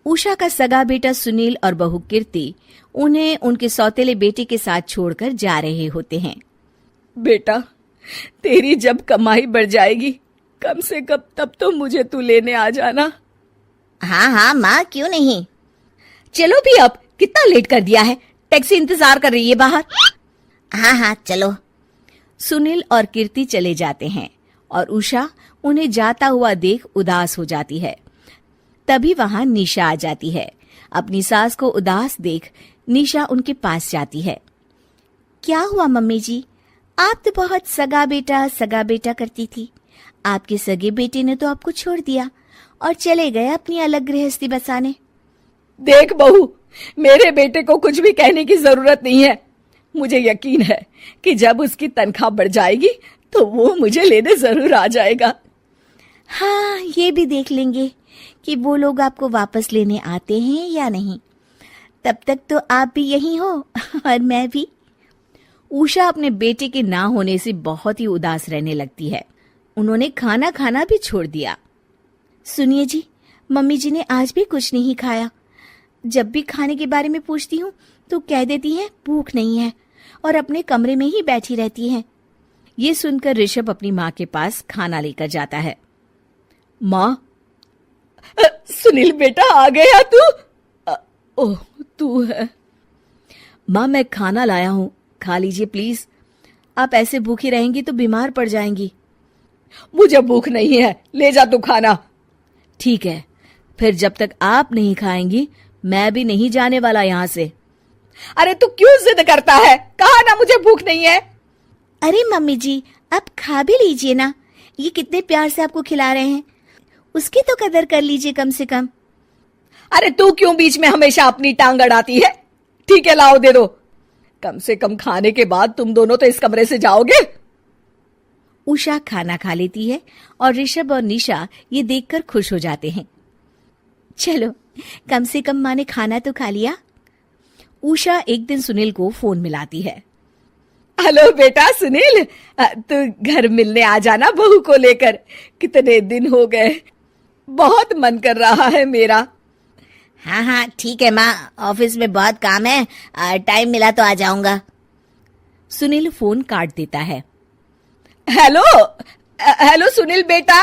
उषा का सगा बेटा सुनील और बहू कीर्ति उन्हें उनके सौतेले बेटे के साथ छोड़कर जा रहे होते हैं। बेटा, तेरी जब कमाई बढ़ जाएगी कम से कम तब तो मुझे तू लेने आ जाना। हाँ हाँ माँ, क्यों नहीं। चलो भी, अब कितना लेट कर दिया है, टैक्सी इंतजार कर रही है बाहर। हाँ हाँ चलो। सुनील और कीर्ति चले जाते हैं और उषा उन्हें जाता हुआ देख उदास हो जाती है। तभी वहां निशा आ जाती है। अपनी सास को उदास देख निशा उनके पास जाती है। क्या हुआ मम्मी जी, आप तो बहुत सगा बेटा करती थी। आपके सगे बेटे ने तो आपको छोड़ दिया और चले गए अपनी अलग गृहस्थी बसाने। देख बहू, मेरे बेटे को कुछ भी कहने की जरूरत नहीं है। मुझे यकीन है कि जब उसकी तनख्वाह बढ़ जाएगी तो वो मुझे लेने जरूर आ जाएगा। हाँ, ये भी देख लेंगे कि वो लोग आपको वापस लेने आते हैं या नहीं। तब तक तो आप भी यहीं हो और मैं भी। उषा अपने बेटे के ना होने से बहुत ही उदास रहने लगती है। उन्होंने खाना खाना भी छोड़ दिया। सुनिए जी, मम्मी जी ने आज भी कुछ नहीं खाया। जब भी खाने के बारे में पूछती हूँ तो कह देती हैं भूख नहीं है और अपने कमरे में ही बैठी रहती हैं। ये सुनकर ऋषभ अपनी माँ के पास खाना लेकर जाता है। माँ, सुनील बेटा आ गया तू? ओह, तू है। माँ, मैं खाना लाया हूँ, खा लीजिए प्लीज। आप ऐसे भूखी रहेंगी तो बीमार पड़ जाएंगी। मुझे भूख नहीं है, ले जा तू खाना। ठीक है, फिर जब तक आप नहीं खाएंगी मैं भी नहीं जाने वाला यहाँ से। अरे तू क्यों जिद करता है? कहा ना मुझे भूख नहीं है। अरे मम्मी जी, आप खा भी लीजिए ना, ये कितने प्यार से आपको खिला रहे हैं, उसकी तो कदर कर लीजिए कम से कम। अरे तू क्यों बीच में हमेशा अपनी टांग अड़ाती है? ठीक है, लाओ दे दो। कम से कम खाने के बाद तुम दोनों तो इस कमरे से जाओगे। उषा खाना खा लेती है और ऋषभ और निशा ये देखकर खुश हो जाते हैं। चलो, कम से कम माँ ने खाना तो खा लिया। उषा एक दिन सुनील को फोन मिलाती है। हेलो बेटा सुनील, तू घर मिलने आ जाना बहू को लेकर। कितने दिन हो गए, बहुत मन कर रहा है मेरा। हाँ हाँ ठीक है माँ, ऑफिस में बहुत काम है, टाइम मिला तो आ जाऊंगा। सुनील फोन काट देता है। हेलो सुनील बेटा।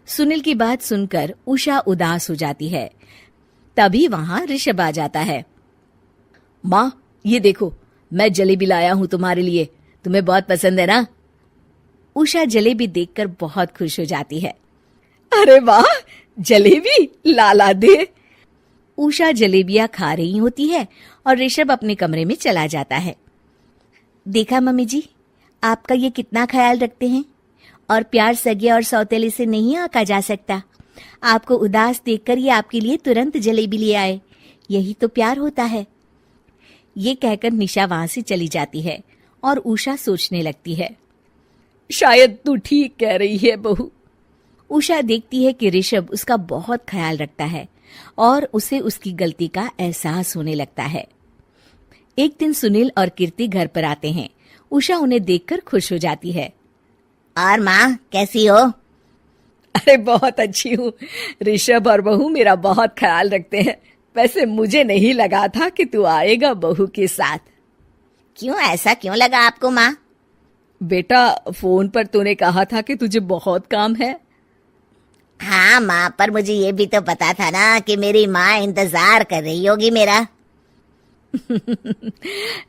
सुनील की बात सुनकर उषा उदास हो जाती है। तभी वहां ऋषभ आ जाता है। माँ, ये देखो, मैं जलेबी लाया हूं तुम्हारे लिए, तुम्हें बहुत पसंद है ना? उषा जलेबी देखकर बहुत खुश हो जाती है। अरे वाह, जलेबी ला दे। उषा जलेबियां खा रही होती है और ऋषभ अपने कमरे में चला जाता है। देखा मम्मी जी, आपका ये कितना ख्याल रखते हैं, और प्यार सगे और सौतेले से नहीं आका जा सकता। आपको उदास देखकर ये आपके लिए तुरंत जलेबी ले आए, यही तो प्यार होता है। ये कहकर निशा वहां से चली जाती है और उषा सोचने लगती है, शायद तू ठीक कह रही है बहू। उषा देखती है कि ऋषभ उसका बहुत ख्याल रखता है और उसे उसकी गलती का एहसास होने लगता है। एक दिन सुनील और कीर्ति घर पर आते हैं। उषा उन्हें देखकर खुश हो जाती है। और माँ कैसी हो? अरे बहुत अच्छी हूँ। ऋषभ और बहू मेरा बहुत ख्याल रखते हैं। वैसे मुझे नहीं लगा था कि तू आएगा बहू के साथ। क्यों, ऐसा क्यों लगा आपको माँ? बेटा, फोन पर तूने कहा था कि तुझे बहुत काम है। हाँ माँ, पर मुझे ये भी तो पता था ना कि मेरी माँ इंतजार कर रही होगी मेरा।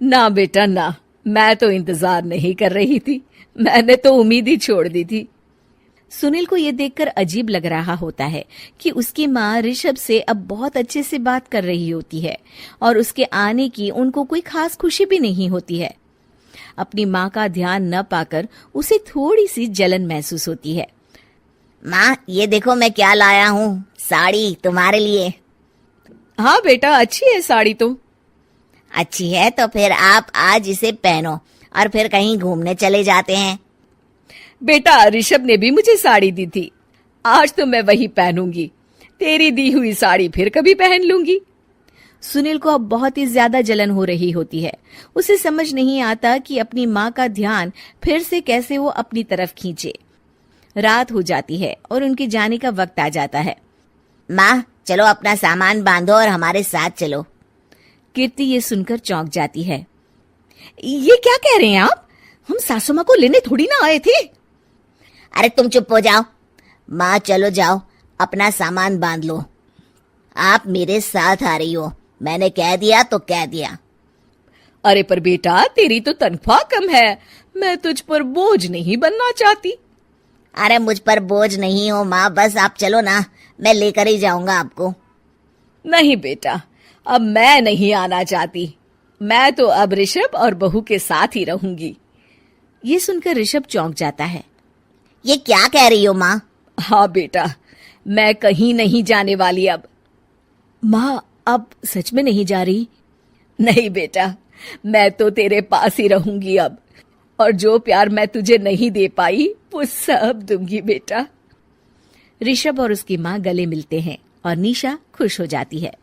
ना बेटा ना, मैं तो इंतजार नहीं कर रही थी, मैंने तो उम्मीद ही छोड़ दी थी। सुनील को यह देखकर अजीब लग रहा होता है कि उसकी माँ ऋषभ से अब बहुत अच्छे से बात कर रही होती है और उसके आने की उनको कोई खास खुशी भी नहीं होती है। अपनी माँ का ध्यान न पाकर उसे थोड़ी सी जलन महसूस होती है। माँ, ये देखो मैं क्या लाया हूँ, साड़ी तुम्हारे लिए। हाँ बेटा, अच्छी है साड़ी तो। अच्छी है तो फिर आप आज इसे पहनो और फिर कहीं घूमने चले जाते हैं। बेटा, ऋषभ ने भी मुझे साड़ी दी थी, आज तो मैं वही पहनूंगी। तेरी दी हुई साड़ी फिर कभी पहन लूंगी। सुनील को अब बहुत ही ज्यादा जलन हो रही होती है। उसे समझ नहीं आता कि अपनी माँ का ध्यान फिर से कैसे वो अपनी तरफ खींचे। रात हो जाती है और उनके जाने का वक्त आ जाता है। माँ, चलो अपना सामान बांधो और हमारे साथ चलो। कीर्ति ये सुनकर चौंक जाती है। ये क्या कह रहे हैं आप? हम सासू माँ को लेने थोड़ी ना आए थे। अरे तुम चुप हो जाओ। माँ चलो जाओ, अपना सामान बांध लो। आप मेरे साथ आ रही हो, मैंने कह दिया तो कह दिया। अरे पर बेटा, तेरी तो तनख्वाह कम है, मैं तुझ पर बोझ नहीं बनना चाहती। अरे मुझ पर बोझ नहीं हो माँ, बस आप चलो ना, मैं लेकर ही जाऊंगा आपको। नहीं बेटा, अब मैं नहीं आना चाहती। मैं तो अब ऋषभ और बहू के साथ ही रहूंगी। ये सुनकर ऋषभ चौंक जाता है। ये क्या कह रही हो माँ? हाँ बेटा, मैं कहीं नहीं जाने वाली अब। माँ, अब सच में नहीं जा रही? नहीं बेटा, मैं तो तेरे पास ही रहूंगी अब, और जो प्यार मैं तुझे नहीं दे पाई वो सब दूंगी बेटा। ऋषभ और उसकी माँ गले मिलते हैं और निशा खुश हो जाती है।